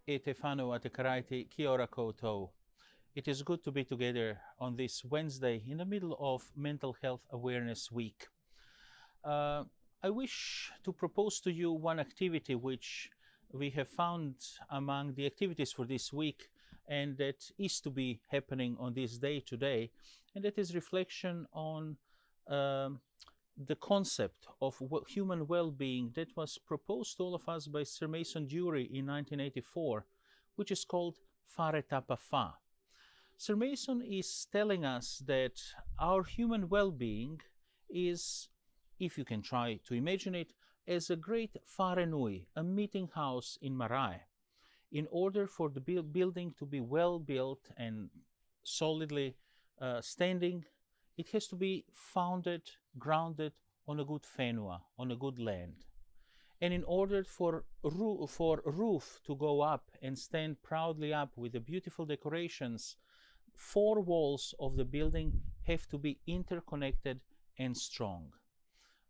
E te whanau te karaite, kia ora koutou. It is good to be together on this Wednesday in the middle of Mental Health Awareness Week. I wish to propose to you one activity which we have found among the activities for this week and that is to be happening on this day today, and that is reflection on the concept of human well-being that was proposed to all of us by Sir Mason Dury in 1984, which is called Fare tapa fa. Sir Mason is telling us that our human well-being is, if you can try to imagine it, as a great whare nui, a meeting house in marae. In order for the building to be well built and solidly standing, it has to be founded, grounded on a good whenua, on a good land. And in order for roof to go up and stand proudly up with the beautiful decorations, 4 walls of the building have to be interconnected and strong.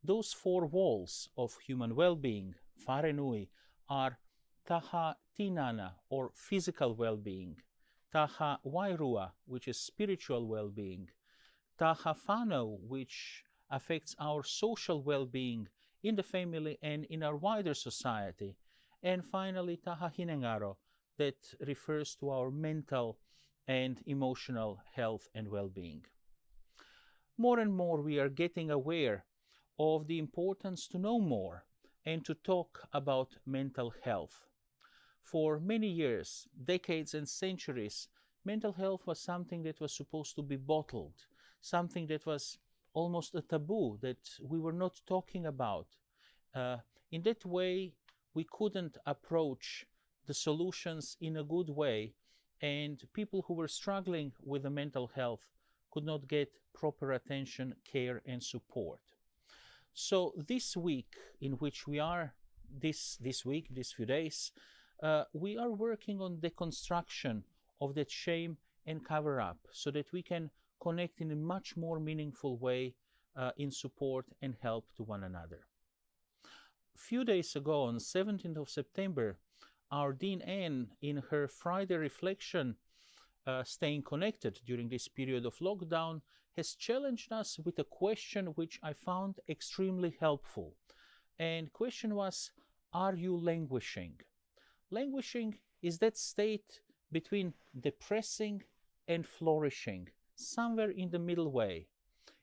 Those 4 walls of human well-being, whare nui, are taha tinana, or physical well-being, taha wairua, which is spiritual well-being, taha whanau, which affects our social well-being in the family and in our wider society, and finally taha hinengaro, that refers to our mental and emotional health and well-being. More and more we are getting aware of the importance to know more and to talk about mental health. For many years, decades and centuries, mental health was something that was supposed to be bottled, something that was almost a taboo, that we were not talking about. In that way, we couldn't approach the solutions in a good way, and people who were struggling with the mental health could not get proper attention, care, and support. So this week in which we are, this few days, we are working on deconstruction of that shame and cover-up so that we can connect in a much more meaningful way in support and help to one another. A few days ago, on 17th of September, our Dean Anne, in her Friday reflection, staying connected during this period of lockdown, has challenged us with a question which I found extremely helpful. And the question was, are you languishing? Languishing is that state between depressing and flourishing, somewhere in the middle way.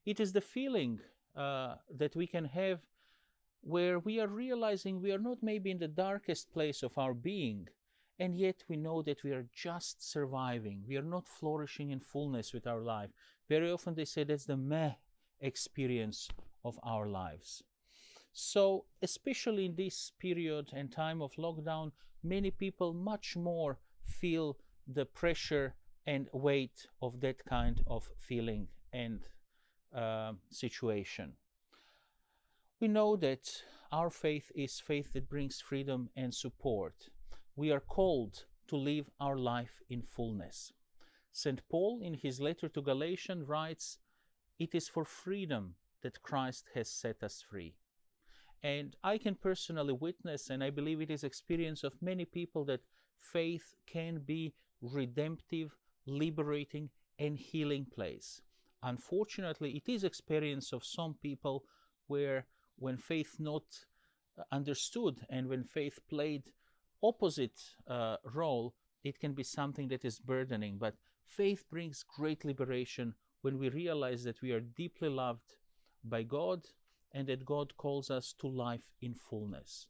It is the feeling that we can have where we are realizing we are not maybe in the darkest place of our being, and yet we know that we are just surviving. We are not flourishing in fullness with our life. Very often they say that's the meh experience of our lives. So especially in this period and time of lockdown, many people much more feel the pressure and weight of that kind of feeling and situation. We know that our faith is faith that brings freedom and support. We are called to live our life in fullness. St. Paul, in his letter to Galatians, writes, "It is for freedom that Christ has set us free." And I can personally witness, and I believe it is experience of many people, that faith can be redemptive, liberating, and healing place. Unfortunately, it is experience of some people where when faith not understood and when faith played opposite role, it can be something that is burdening. But faith brings great liberation when we realize that we are deeply loved by God and that God calls us to life in fullness.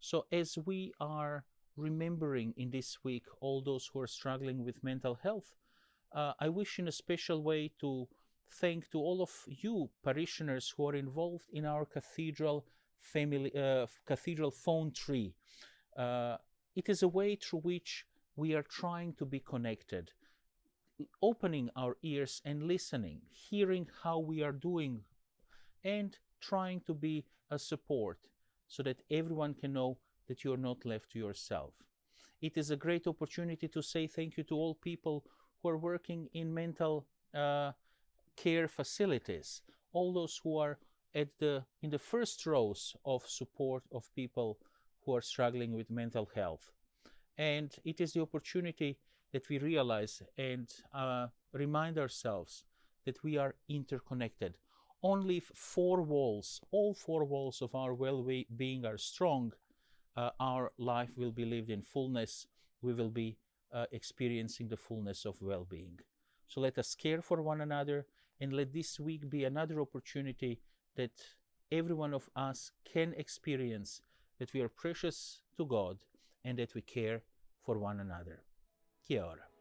So as we are remembering in this week all those who are struggling with mental health, I wish in a special way to thank to all of you parishioners who are involved in our cathedral phone tree. It is a way through which we are trying to be connected, opening our ears and listening, hearing how we are doing, and trying to be a support so that everyone can know that you are not left to yourself. It is a great opportunity to say thank you to all people who are working in mental care facilities, all those who are in the first rows of support of people who are struggling with mental health. And it is the opportunity that we realize and remind ourselves that we are interconnected. Only if all four walls of our well-being are strong, our life will be lived in fullness. We will be experiencing the fullness of well-being. So let us care for one another, and let this week be another opportunity that every one of us can experience that we are precious to God and that we care for one another. Kia ora.